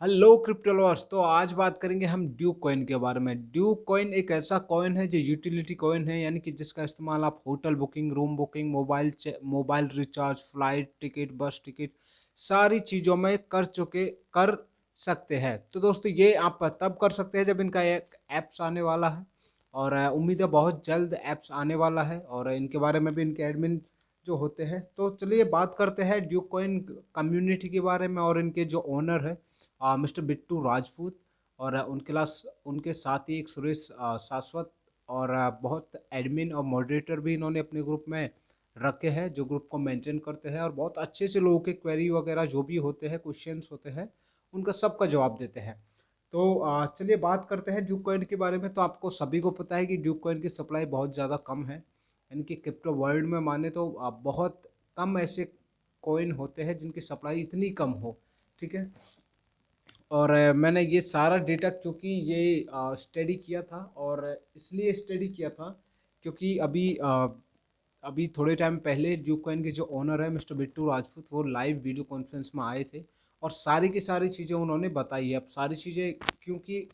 Hello crypto lovers. तो आज बात करेंगे हम ड्यूक कॉइन के बारे में। ड्यूक कॉइन एक ऐसा कॉइन है जो यूटिलिटी कॉइन है, यानी कि जिसका इस्तेमाल आप hotel booking, room booking, mobile recharge, flight ticket, बस टिकट सारी चीज़ों में कर सकते हैं। तो दोस्तों ये आप तब कर सकते हैं जब इनका एक ऐप्स आने वाला है, और उम्मीद है बहुत जल्द ऐप्स आने वाला है, और इनके बारे में भी इनके एडमिन जो होते हैं। तो चलिए बात करते हैं ड्यूक कॉइन कम्युनिटी के बारे में और इनके जो ओनर है मिस्टर बिट्टू राजपूत, और उनके साथ ही एक सुरेश शाश्वत, और बहुत एडमिन और मॉडरेटर भी इन्होंने अपने ग्रुप में रखे हैं, जो ग्रुप को मेंटेन करते हैं और बहुत अच्छे से लोगों के क्वेरी वगैरह जो भी होते हैं, क्वेश्चंस होते हैं, उनका सबका जवाब देते हैं। तो चलिए बात करते हैं ड्यूक कॉइन के बारे में। तो आपको सभी को पता है कि ड्यूक कॉइन की सप्लाई बहुत ज़्यादा कम है। इनकी क्रिप्टो वर्ल्ड में माने तो बहुत कम ऐसे कॉइन होते हैं जिनकी सप्लाई इतनी कम हो। ठीक है। और मैंने ये सारा डेटा, क्योंकि ये स्टडी किया था, और इसलिए स्टडी किया था क्योंकि अभी थोड़े टाइम पहले ड्यूक कॉइन के जो ओनर है मिस्टर बिट्टू राजपूत, वो लाइव वीडियो कॉन्फ्रेंस में आए थे और सारी की सारी चीज़ें उन्होंने बताई है। अब सारी चीज़ें, क्योंकि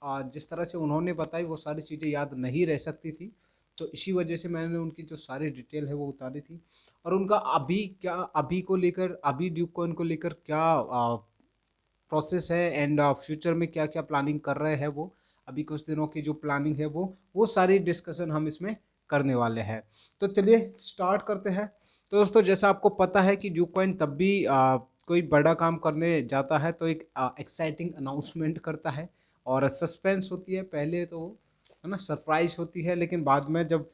जिस तरह से उन्होंने बताई वो सारी चीज़ें याद नहीं रह सकती थी, तो इसी वजह से मैंने उनकी जो सारी डिटेल है वो उतारी थी। और उनका अभी ड्यूक कॉइन को लेकर क्या प्रोसेस है, एंड फ्यूचर में क्या क्या प्लानिंग कर रहे हैं, वो अभी कुछ दिनों की जो प्लानिंग है वो सारी डिस्कशन हम इसमें करने वाले हैं। तो चलिए स्टार्ट करते हैं। तो दोस्तों जैसा आपको पता है कि ड्यूक कॉइन तब भी कोई बड़ा काम करने जाता है तो एक एक्साइटिंग अनाउंसमेंट करता है, और सस्पेंस होती है पहले तो, है ना, सरप्राइज होती है, लेकिन बाद में जब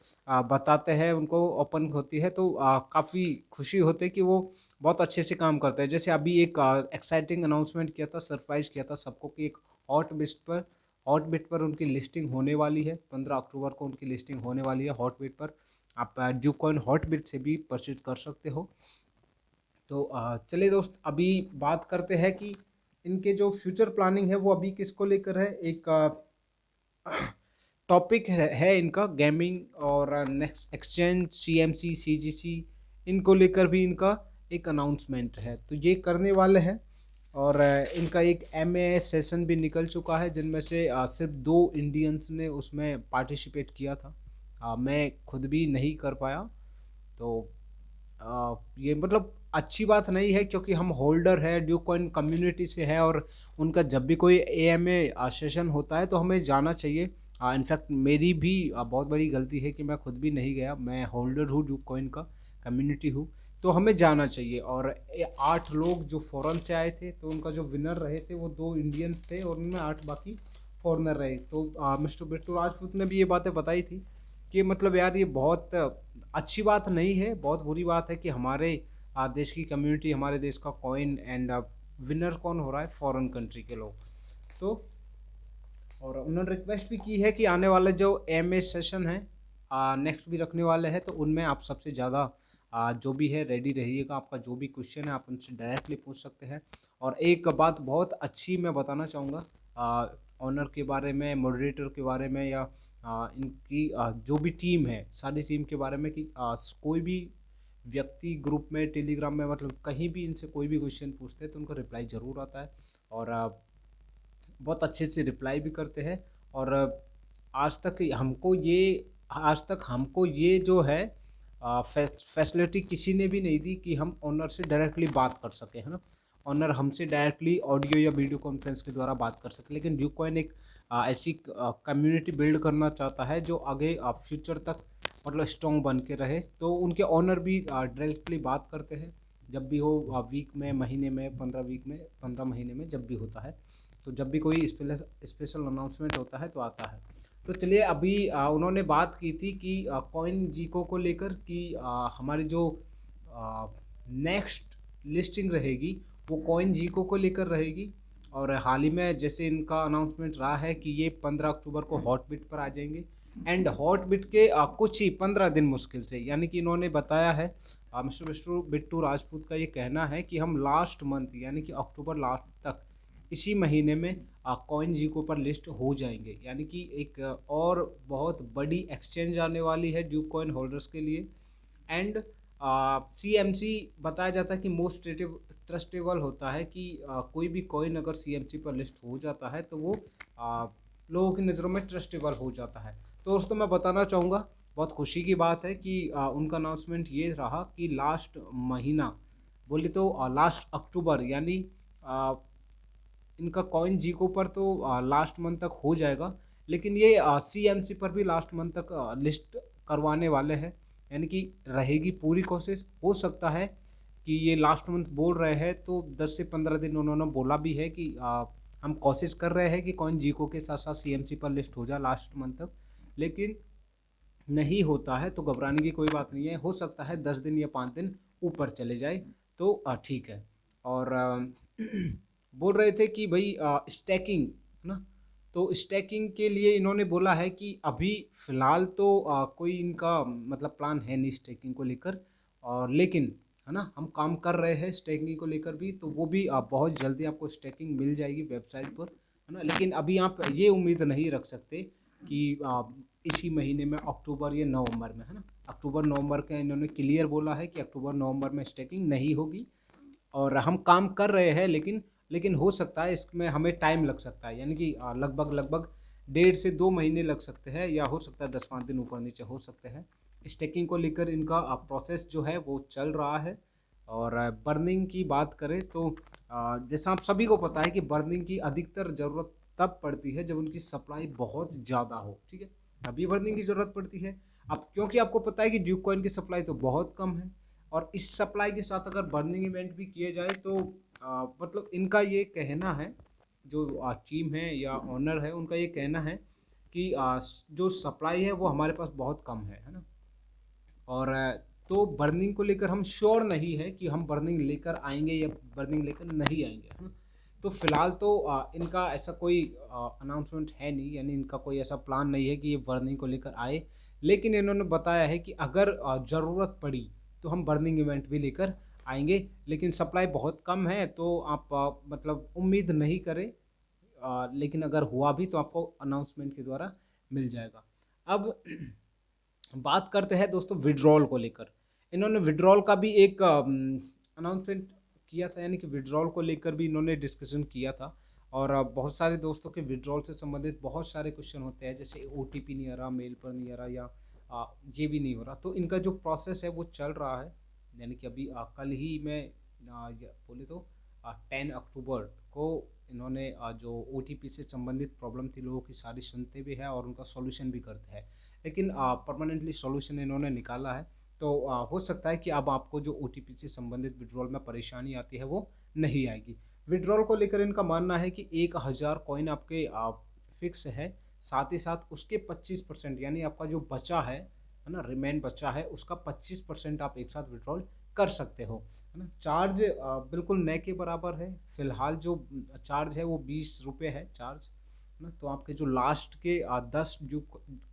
बताते हैं, उनको ओपन होती है, तो काफ़ी खुशी होती है कि वो बहुत अच्छे से काम करते हैं। जैसे अभी एक एक्साइटिंग अनाउंसमेंट किया था, सरप्राइज किया था सबको कि एक हॉट बिट पर उनकी लिस्टिंग होने वाली है। 15 अक्टूबर को उनकी लिस्टिंग होने वाली है हॉट बिट पर। आप ड्यूक कॉइन हॉट बिट से भी परचेज कर सकते हो। तो चलिए दोस्त, अभी बात करते हैं कि इनके जो फ्यूचर प्लानिंग है वो अभी किसको लेकर है। एक टॉपिक है इनका गेमिंग और नेक्स्ट एक्सचेंज, सीएमसी, सीजीसी, इनको लेकर भी इनका एक अनाउंसमेंट है, तो ये करने वाले हैं। और इनका एक एमए सेशन भी निकल चुका है, जिनमें से सिर्फ 2 इंडियंस ने उसमें पार्टिसिपेट किया था। मैं खुद भी नहीं कर पाया। तो ये मतलब अच्छी बात नहीं है, क्योंकि हम होल्डर है, ड्यूक कॉइन कम्युनिटी से है, और उनका जब भी कोई एएमए सेशन होता है तो हमें जाना चाहिए। इनफैक्ट मेरी भी बहुत बड़ी गलती है कि मैं खुद भी नहीं गया। मैं होल्डर हूँ ड्यूक कॉइन का, कम्युनिटी हूँ, तो हमें जाना चाहिए। और 8 लोग जो फॉरेन से आए थे, तो उनका जो विनर रहे थे वो 2 इंडियंस थे, और उनमें 8 बाकी फॉरनर रहे। तो मिस्टर बिट्टू राजपूत ने भी ये बातें बताई थी कि मतलब यार ये बहुत अच्छी बात नहीं है, बहुत बुरी बात है कि हमारे देश की कम्युनिटी, हमारे देश का कॉइन, एंड विनर कौन हो रहा है, फॉरेन कंट्री के लोग। तो और उन्होंने रिक्वेस्ट भी की है कि आने वाले जो एम ए सेशन है नेक्स्ट भी रखने वाले हैं, तो उनमें आप सबसे ज़्यादा जो भी है रेडी रहिएगा। आपका जो भी क्वेश्चन है आप उनसे डायरेक्टली पूछ सकते हैं। और एक बात बहुत अच्छी मैं बताना चाहूँगा ऑनर के बारे में, मॉडरेटर के बारे में, या इनकी जो भी टीम है, सारी टीम के बारे में, कि कोई भी व्यक्ति ग्रुप में, टेलीग्राम में, मतलब कहीं भी इनसे कोई भी क्वेश्चन पूछते हैं तो उनका रिप्लाई ज़रूर आता है, और बहुत अच्छे से रिप्लाई भी करते हैं। और आज तक हमको ये आज तक हमको ये जो है फैसिलिटी किसी ने भी नहीं दी कि हम ओनर से डायरेक्टली बात कर सके, है ना। ओनर हमसे डायरेक्टली ऑडियो या वीडियो कॉन्फ्रेंस के द्वारा बात कर सके, लेकिन ड्यूक कॉइन एक ऐसी कम्युनिटी बिल्ड करना चाहता है जो आगे फ्यूचर तक मतलब स्ट्रॉन्ग बन के रहे। तो उनके ओनर भी डायरेक्टली बात करते हैं, जब भी हो, वीक में, महीने में, 15 वीक में, 15 महीने में, जब भी होता है। तो जब भी कोई स्पेशल अनाउंसमेंट होता है तो आता है। तो चलिए अभी उन्होंने बात की थी कि कॉइन जीको को लेकर कि हमारी जो नेक्स्ट लिस्टिंग रहेगी वो कॉइन जीको को लेकर रहेगी। और हाल ही में जैसे इनका अनाउंसमेंट रहा है कि ये 15 अक्टूबर को हॉट बिट पर आ जाएंगे, एंड हॉट बिट के कुछ ही 15 दिन मुश्किल से, यानी कि इन्होंने बताया है, मिस्टर बिट्टू राजपूत का ये कहना है कि हम लास्ट मंथ यानी कि अक्टूबर लास्ट तक, इसी महीने में कॉइन जीको पर लिस्ट हो जाएंगे। यानी कि एक और बहुत बड़ी एक्सचेंज आने वाली है ड्यूक कॉइन होल्डर्स के लिए। एंड सीएमसी बताया जाता है कि मोस्ट ट्रस्टेबल होता है कि कोई भी कॉइन अगर सीएमसी पर लिस्ट हो जाता है तो वो लोगों की नज़रों में ट्रस्टेबल हो जाता है। तो दोस्तों मैं बताना चाहूँगा, बहुत खुशी की बात है कि उनका अनाउंसमेंट ये रहा कि लास्ट महीना बोले तो लास्ट अक्टूबर, यानी इनका कॉइन जीको पर तो लास्ट मंथ तक हो जाएगा, लेकिन ये सीएमसी पर भी लास्ट मंथ तक लिस्ट करवाने वाले हैं। यानी कि रहेगी पूरी कोशिश। हो सकता है कि ये लास्ट मंथ बोल रहे हैं तो 10 से 15 दिन उन्होंने बोला भी है कि हम कोशिश कर रहे हैं कि कॉइन जीको के साथ साथ सीएमसी पर लिस्ट हो जाए लास्ट मंथ तक, लेकिन नहीं होता है तो घबराने की कोई बात नहीं है। हो सकता है 10 दिन या 5 दिन ऊपर चले जाए तो ठीक है। और बोल रहे थे कि भाई स्टैकिंग है ना, तो स्टैकिंग के लिए इन्होंने बोला है कि अभी फ़िलहाल तो कोई इनका मतलब प्लान है नहीं स्टैकिंग को लेकर, और लेकिन है ना हम काम कर रहे हैं स्टैकिंग को लेकर भी, तो वो भी बहुत जल्दी आपको स्टैकिंग मिल जाएगी वेबसाइट पर, है ना। लेकिन अभी आप ये उम्मीद नहीं रख सकते कि इसी महीने में अक्टूबर या नवंबर में, है ना, अक्टूबर नवंबर का इन्होंने क्लियर बोला है कि अक्टूबर नवंबर में स्टैकिंग नहीं होगी। और हम काम कर रहे हैं, लेकिन हो सकता है इसमें हमें टाइम लग सकता है, यानी कि लगभग 1.5 से 2 महीने लग सकते हैं, या हो सकता है 10-5 दिन ऊपर नीचे हो सकते हैं। स्टैकिंग को लेकर इनका प्रोसेस जो है वो चल रहा है। और बर्निंग की बात करें तो जैसा आप सभी को पता है कि बर्निंग की अधिकतर ज़रूरत तब पड़ती है जब उनकी सप्लाई बहुत ज़्यादा हो, ठीक है, तभी बर्निंग की ज़रूरत पड़ती है। अब क्योंकि आपको पता है कि ड्यूक कॉइन की सप्लाई तो बहुत कम है, और इस सप्लाई के साथ अगर बर्निंग इवेंट भी किए जाए तो मतलब इनका ये कहना है, जो टीम है या ऑनर है उनका ये कहना है कि जो सप्लाई है वो हमारे पास बहुत कम है ना। और तो बर्निंग को लेकर हम श्योर नहीं है कि हम बर्निंग लेकर आएंगे या बर्निंग लेकर नहीं आएंगे, है ना। तो फिलहाल तो इनका ऐसा कोई अनाउंसमेंट है नहीं, यानी इनका कोई ऐसा प्लान नहीं है कि ये बर्निंग को लेकर आए, लेकिन इन्होंने बताया है कि अगर ज़रूरत पड़ी तो हम बर्निंग इवेंट भी लेकर आएंगे, लेकिन सप्लाई बहुत कम है तो आप मतलब उम्मीद नहीं करें। लेकिन अगर हुआ भी तो आपको अनाउंसमेंट के द्वारा मिल जाएगा। अब बात करते हैं दोस्तों विड्रॉल को लेकर। इन्होंने विड्रॉल का भी एक अनाउंसमेंट किया था, यानी कि विड्रॉल को लेकर भी इन्होंने डिस्कशन किया था। और बहुत सारे दोस्तों के विड्रॉल से संबंधित बहुत सारे क्वेश्चन होते हैं, जैसे ओटीपी नहीं आ रहा, मेल पर नहीं आ रहा, या ये भी नहीं हो रहा। तो इनका जो प्रोसेस है वो चल रहा है, यानी कि अभी कल ही मैं बोले तो 10 अक्टूबर को इन्होंने जो ओटीपी से संबंधित प्रॉब्लम थी लोगों की सारी सुनते भी हैं और उनका सॉल्यूशन भी करते हैं, लेकिन परमानेंटली सॉल्यूशन इन्होंने निकाला है। तो हो सकता है कि अब आपको जो ओटीपी से संबंधित विड्रॉल में परेशानी आती है वो नहीं आएगी। विड्रॉल को लेकर इनका मानना है कि 1000 कॉइन आपके फिक्स है, साथ ही साथ उसके 25% यानी आपका जो बचा है ना, रिमेन बचा है, उसका 25% आप एक साथ विड्रॉल कर सकते हो, है ना। चार्ज बिल्कुल नए के बराबर है। फिलहाल जो चार्ज है वो 20 रुपये है चार्ज, है ना। तो आपके जो लास्ट के 10 जो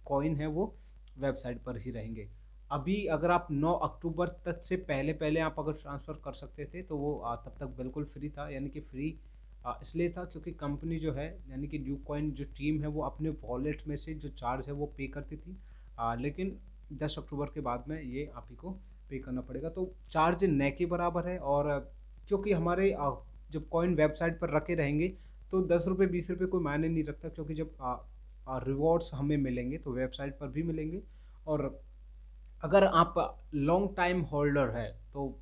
कॉइन है वो वेबसाइट पर ही रहेंगे। अभी अगर आप 9 अक्टूबर तक से पहले पहले आप अगर ट्रांसफ़र कर सकते थे तो वो तब तक बिल्कुल फ्री था, यानी कि फ्री इसलिए था क्योंकि कंपनी जो है यानी कि ड्यूक कॉइन जो टीम है वो अपने वॉलेट में से जो चार्ज है वो पे करती थी, लेकिन 10 अक्टूबर के बाद में ये आप ही को पे करना पड़ेगा। तो चार्ज नए के बराबर है। और क्योंकि हमारे जब कॉइन वेबसाइट पर रखे रहेंगे तो 10 रुपये 20 रुपये कोई मायने नहीं रखता, क्योंकि जब रिवॉर्ड्स हमें मिलेंगे तो वेबसाइट पर भी मिलेंगे। और अगर आप लॉन्ग टाइम होल्डर है तो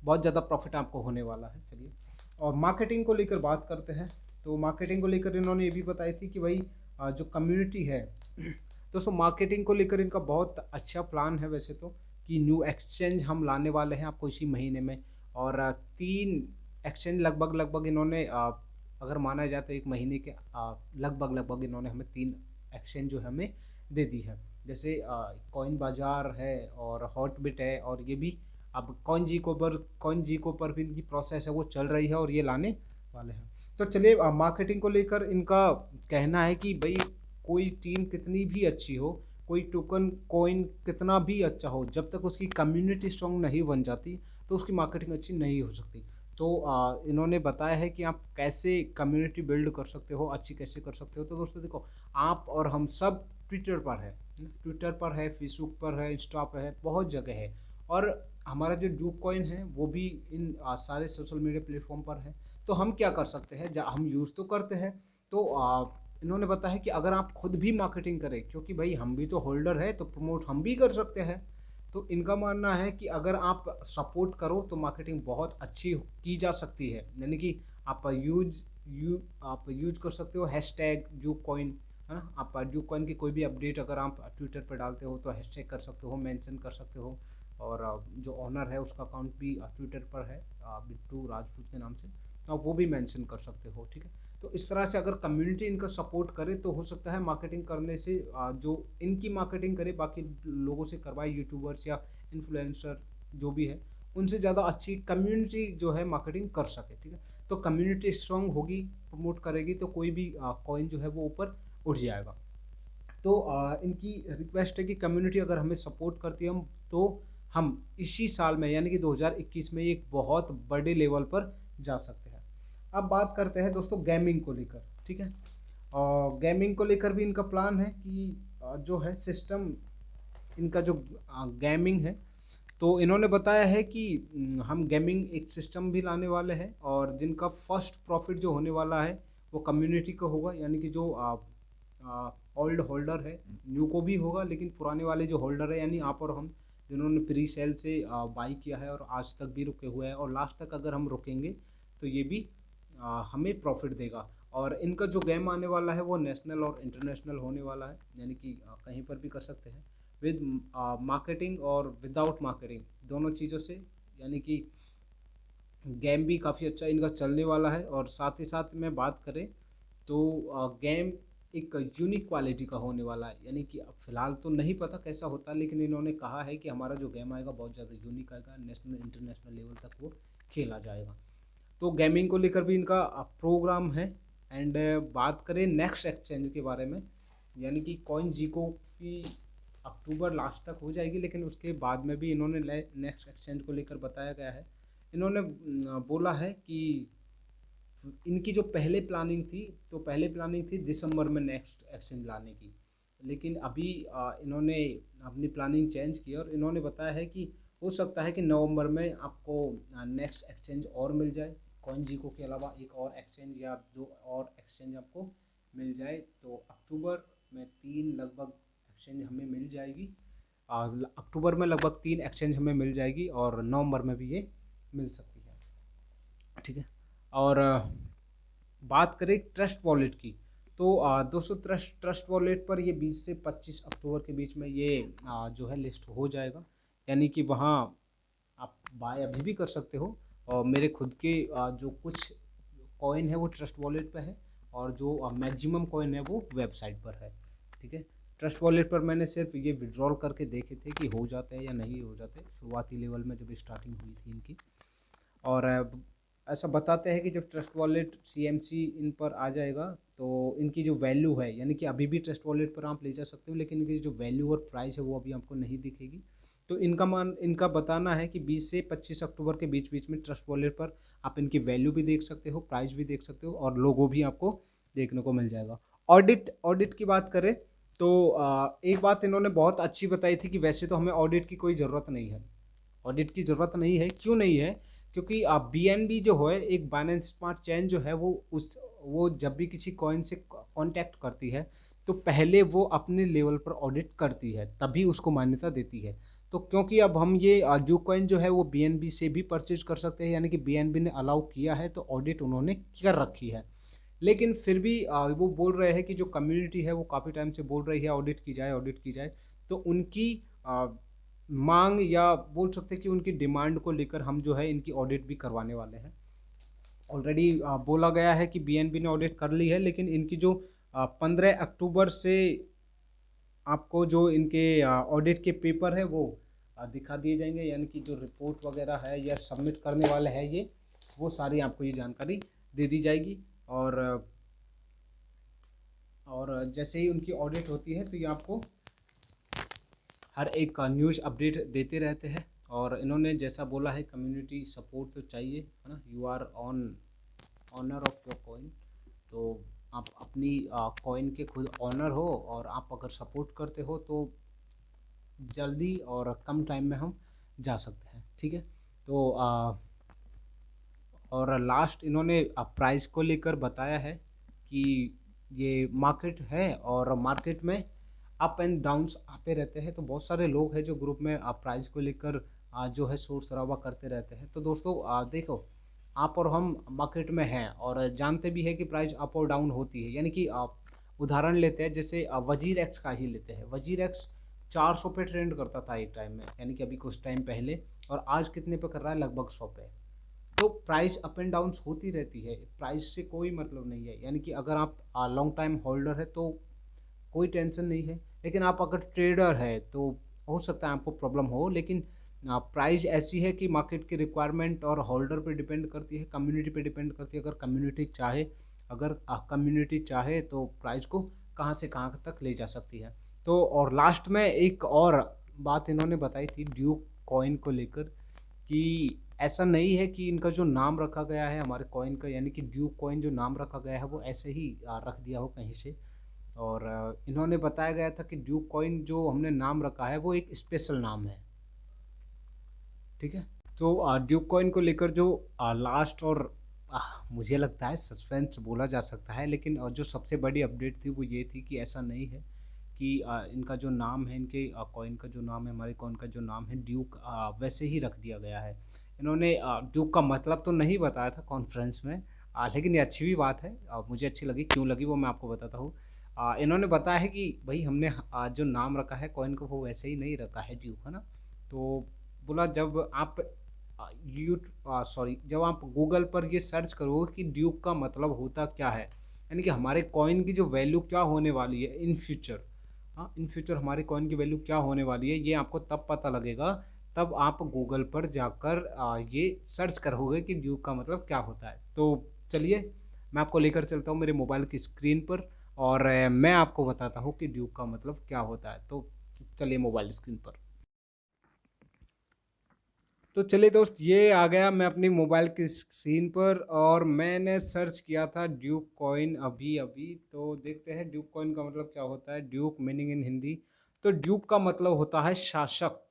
बहुत ज़्यादा प्रॉफिट आपको होने वाला है। चलिए, और मार्केटिंग को लेकर बात करते हैं। तो मार्केटिंग को लेकर इन्होंने ये भी बताई थी कि भाई जो कम्युनिटी है दोस्तों, मार्केटिंग को लेकर इनका बहुत अच्छा प्लान है वैसे तो, कि न्यू एक्सचेंज हम लाने वाले हैं आपको इसी महीने में। और 3 एक्सचेंज लगभग इन्होंने अगर माना जाए तो एक महीने के लगभग इन्होंने हमें 3 एक्सचेंज जो है हमें दे दी है। जैसे कॉइन बाजार है और हॉटबिट है, और ये भी अब कॉइन जीको पर भी इनकी प्रोसेस है वो चल रही है और ये लाने वाले हैं। तो चलिए, मार्केटिंग को लेकर इनका कहना है कि भाई कोई टीम कितनी भी अच्छी हो, कोई टोकन कॉइन कितना भी अच्छा हो, जब तक उसकी कम्युनिटी स्ट्रॉन्ग नहीं बन जाती तो उसकी मार्केटिंग अच्छी नहीं हो सकती। तो इन्होंने बताया है कि आप कैसे कम्युनिटी बिल्ड कर सकते हो, अच्छी कैसे कर सकते हो। तो दोस्तों देखो, आप और हम सब ट्विटर पर है, फेसबुक पर है, इंस्टा पर है, बहुत जगह है। और हमारा जो जूक कॉइन है वो भी इन सारे सोशल मीडिया प्लेटफॉर्म पर है। तो हम क्या कर सकते हैं, हम यूज़ तो करते हैं। तो इन्होंने बताया कि अगर आप खुद भी मार्केटिंग करें, क्योंकि भाई हम भी तो होल्डर है तो प्रमोट हम भी कर सकते हैं। तो इनका मानना है कि अगर आप सपोर्ट करो तो मार्केटिंग बहुत अच्छी की जा सकती है। यानी कि आप यूज कर सकते हो हैशटैग जूक कॉइन, है ना। आप जूक कॉइन की कोई भी अपडेट अगर आप ट्विटर पर डालते हो तो हैशटैग कर सकते हो, मेंशन कर सकते हो। और जो ऑनर है उसका अकाउंट भी ट्विटर पर है, बिट्टू राजपूत के नाम से, तो आप वो भी मेंशन कर सकते हो, ठीक है। तो इस तरह से अगर कम्युनिटी इनका सपोर्ट करे तो हो सकता है मार्केटिंग करने से जो इनकी मार्केटिंग करे बाकी लोगों से करवाए, यूट्यूबर्स या इन्फ्लुएंसर जो भी है, उनसे ज़्यादा अच्छी कम्युनिटी जो है मार्केटिंग कर सके, ठीक है। तो कम्युनिटी स्ट्रांग होगी, प्रमोट करेगी, तो कोई भी कॉइन जो है वो ऊपर उठ जाएगा। तो इनकी रिक्वेस्ट है कि कम्युनिटी अगर हमें सपोर्ट करती है, हम तो हम इसी साल में यानी कि 2021 में एक बहुत बड़े लेवल पर जा सकते हैं। अब बात करते हैं दोस्तों गेमिंग को लेकर, ठीक है। और गेमिंग को लेकर भी इनका प्लान है कि जो है सिस्टम इनका जो गेमिंग है, तो इन्होंने बताया है कि हम गेमिंग एक सिस्टम भी लाने वाले हैं और जिनका फर्स्ट प्रॉफिट जो होने वाला है वो कम्युनिटी को होगा। यानी कि जो ओल्ड होल्डर है, न्यू को भी होगा, लेकिन पुराने वाले जो होल्डर है यानी आप और हम, जिन्होंने प्री सेल से बाई किया है और आज तक भी रुके हुए हैं और लास्ट तक अगर हम रुकेंगे तो ये भी हमें प्रॉफिट देगा। और इनका जो गेम आने वाला है वो नेशनल और इंटरनेशनल होने वाला है, यानी कि कहीं पर भी कर सकते हैं विद मार्केटिंग और विदाउट मार्केटिंग दोनों चीज़ों से। यानी कि गेम भी काफ़ी अच्छा इनका चलने वाला है। और साथ ही साथ में बात करें तो गेम एक यूनिक क्वालिटी का होने वाला है। यानी कि अब फ़िलहाल तो नहीं पता कैसा होता, लेकिन इन्होंने कहा है कि हमारा जो गेम आएगा बहुत ज़्यादा यूनिक आएगा, नेशनल इंटरनेशनल लेवल तक वो खेला जाएगा। तो गेमिंग को लेकर भी इनका प्रोग्राम है। एंड बात करें नेक्स्ट एक्सचेंज के बारे में, यानी कि कॉइन जीको की अक्टूबर लास्ट तक हो जाएगी, लेकिन उसके बाद में भी इन्होंने नेक्स्ट एक्सचेंज को लेकर बताया गया है। इन्होंने बोला है कि इनकी जो पहले प्लानिंग थी, तो पहले प्लानिंग थी दिसंबर में नेक्स्ट एक्सचेंज लाने की, लेकिन अभी इन्होंने अपनी प्लानिंग चेंज की और इन्होंने बताया है कि हो सकता है कि नवंबर में आपको नेक्स्ट एक्सचेंज और मिल जाए, कॉइन जीको के अलावा एक और एक्सचेंज या दो और एक्सचेंज आपको मिल जाए। तो अक्टूबर में 3 लगभग एक्सचेंज हमें मिल जाएगी, अक्टूबर में लगभग 3 एक्सचेंज हमें मिल जाएगी और नवंबर में भी ये मिल सकती है, ठीक है। और बात करें ट्रस्ट वॉलेट की, तो दोस्तों ट्रस्ट वॉलेट पर ये 20 से 25 अक्टूबर के बीच में ये जो है लिस्ट हो जाएगा। यानी कि वहाँ आप बाय अभी भी कर सकते हो। और मेरे खुद के जो कुछ कॉइन है वो ट्रस्ट वॉलेट पर है और जो मैक्सिमम कॉइन है वो वेबसाइट पर है, ठीक है। ट्रस्ट वॉलेट पर मैंने सिर्फ ये विड्रॉल करके देखे थे कि हो जाते हैं या नहीं हो जाते, शुरुआती लेवल में जब स्टार्टिंग हुई थी इनकी। और ऐसा बताते हैं कि जब ट्रस्ट वॉलेट सीएमसी इन पर आ जाएगा तो इनकी जो वैल्यू है, यानी कि अभी भी ट्रस्ट वॉलेट पर आप ले जा सकते हो, लेकिन इनकी जो वैल्यू और प्राइस है वो अभी आपको नहीं दिखेगी। तो इनका बताना है कि 20 से 25 अक्टूबर के बीच बीच में ट्रस्ट वॉलेट पर आप इनकी वैल्यू भी देख सकते हो, प्राइस भी देख सकते हो और लोगो भी आपको देखने को मिल जाएगा। ऑडिट की बात करें तो एक बात इन्होंने बहुत अच्छी बताई थी कि वैसे तो हमें ऑडिट की कोई ज़रूरत नहीं है। ऑडिट की ज़रूरत नहीं है, क्यों नहीं है? क्योंकि बीएनबी जो है एक बाइनेंस स्मार्ट चेन जो है वो जब भी किसी कॉइन से कांटेक्ट करती है तो पहले वो अपने लेवल पर ऑडिट करती है, तभी उसको मान्यता देती है। तो क्योंकि अब हम ये जो कॉइन जो है वो बीएनबी से भी परचेज कर सकते हैं, यानी कि बीएनबी ने अलाउ किया है तो ऑडिट उन्होंने कर रखी है। लेकिन फिर भी वो बोल रहे हैं कि जो कम्युनिटी है वो काफ़ी टाइम से बोल रही है ऑडिट की जाए, ऑडिट की जाए। तो उनकी मांग या बोल सकते हैं कि उनकी डिमांड को लेकर हम जो है इनकी ऑडिट भी करवाने वाले हैं। ऑलरेडी बोला गया है कि बीएनबी ने ऑडिट कर ली है, लेकिन इनकी जो 15 अक्टूबर से आपको जो इनके ऑडिट के पेपर है वो दिखा दिए जाएंगे, यानी कि जो रिपोर्ट वगैरह है या सबमिट करने वाले हैं ये, वो सारी आपको ये जानकारी दे दी जाएगी। और जैसे ही उनकी ऑडिट होती है तो ये आपको हर एक न्यूज़ अपडेट देते रहते हैं। और इन्होंने जैसा बोला है कम्युनिटी सपोर्ट तो चाहिए, है ना। You are owner of your coin, तो आप अपनी कॉइन के खुद ऑनर हो और आप अगर सपोर्ट करते हो तो जल्दी और कम टाइम में हम जा सकते हैं, ठीक है। तो और लास्ट इन्होंने प्राइस को लेकर बताया है कि ये मार्केट है और मार्केट में अप एंड डाउन्स आते रहते हैं। तो बहुत सारे लोग हैं जो ग्रुप में प्राइस को लेकर जो है शोर शराबा करते रहते हैं। तो दोस्तों देखो, आप और हम मार्केट में हैं और जानते भी हैं कि प्राइस अप और डाउन होती है। यानी कि आप उदाहरण लेते हैं, जैसे वजीर एक्स का ही लेते हैं। वजीर एक्स 400 पे ट्रेंड करता था एक टाइम में, यानी कि अभी कुछ टाइम पहले, और आज कितने पे कर रहा है? लगभग 100 पे। तो प्राइस अप एंड डाउन्स होती रहती है, प्राइस से कोई मतलब नहीं है। यानी कि अगर आप लॉन्ग टाइम होल्डर है तो कोई टेंशन नहीं है, लेकिन आप अगर ट्रेडर है तो हो सकता है आपको प्रॉब्लम हो। लेकिन प्राइस ऐसी है कि मार्केट की रिक्वायरमेंट और होल्डर पे डिपेंड करती है, कम्युनिटी पे डिपेंड करती है। अगर कम्युनिटी चाहे तो प्राइस को कहाँ से कहाँ तक ले जा सकती है। तो और लास्ट में एक और बात इन्होंने बताई थी ड्यूक कॉइन को लेकर, कि ऐसा नहीं है कि इनका जो नाम रखा गया है हमारे कॉइन का, यानी कि ड्यूक कॉइन जो नाम रखा गया है वो ऐसे ही रख दिया हो कहीं से। और इन्होंने बताया गया था कि ड्यूक कॉइन जो हमने नाम रखा है वो एक स्पेशल नाम है, ठीक है। तो ड्यूक कॉइन को लेकर जो लास्ट और मुझे लगता है सस्पेंस बोला जा सकता है, लेकिन जो सबसे बड़ी अपडेट थी वो ये थी कि ऐसा नहीं है कि इनका जो नाम है, इनके कॉइन का जो नाम है, हमारे कॉइन का जो नाम है ड्यूक, वैसे ही रख दिया गया है। इन्होंने ड्यूक का मतलब तो नहीं बताया था कॉन्फ्रेंस में, लेकिन ये अच्छी भी बात है। मुझे अच्छी लगी, क्यों लगी वो मैं आपको बताता हूँ। इन्होंने बताया है कि भाई हमने जो नाम रखा है कॉइन को वो वैसे ही नहीं रखा है ड्यूक, है ना। तो बोला जब आप यू जब आप गूगल पर ये सर्च करोगे कि ड्यूक का मतलब होता क्या है, यानी कि हमारे कॉइन की जो वैल्यू क्या होने वाली है इन फ्यूचर, हाँ इन फ्यूचर हमारे कॉइन की वैल्यू क्या होने वाली है, ये आपको तब पता लगेगा तब आप गूगल पर जाकर ये सर्च करोगे कि ड्यूक का मतलब क्या होता है। तो चलिए मैं आपको लेकर चलता हूँ मेरे मोबाइल की स्क्रीन पर, और मैं आपको बताता हूँ कि ड्यूक का मतलब क्या होता है। तो चलिए मोबाइल स्क्रीन पर। तो चलिए दोस्त, ये आ गया मैं अपनी मोबाइल की स्क्रीन पर, और मैंने सर्च किया था ड्यूक कॉइन अभी अभी। तो देखते हैं ड्यूक कॉइन का मतलब क्या होता है। ड्यूक मीनिंग इन हिंदी, तो ड्यूक का मतलब होता है शासक,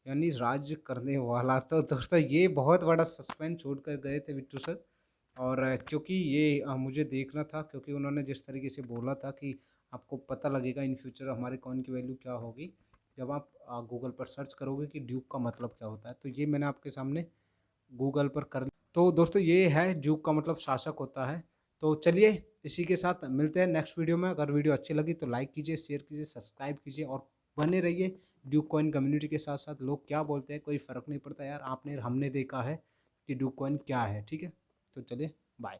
यानी राज्य करने वाला। तो दोस्तों ये बहुत बड़ा सस्पेंस छोड़ कर गए थे बिट्टू सर। और क्योंकि ये मुझे देखना था, क्योंकि उन्होंने जिस तरीके से बोला था कि आपको पता लगेगा इन फ्यूचर हमारे कॉइन की वैल्यू क्या होगी जब आप गूगल पर सर्च करोगे कि ड्यूक का मतलब क्या होता है। तो ये मैंने आपके सामने गूगल पर कर। तो दोस्तों ये है ड्यूक का मतलब शासक होता है। तो चलिए इसी के साथ मिलते हैं नेक्स्ट वीडियो में। अगर वीडियो अच्छी लगी तो लाइक कीजिए, शेयर कीजिए, सब्सक्राइब कीजिए और बने रहिए ड्यूक कॉइन कम्युनिटी के साथ साथ। लोग क्या बोलते हैं कोई फ़र्क नहीं पड़ता यार, आपने हमने देखा है कि ड्यूक कॉइन क्या है, ठीक है। तो चलिए बाय।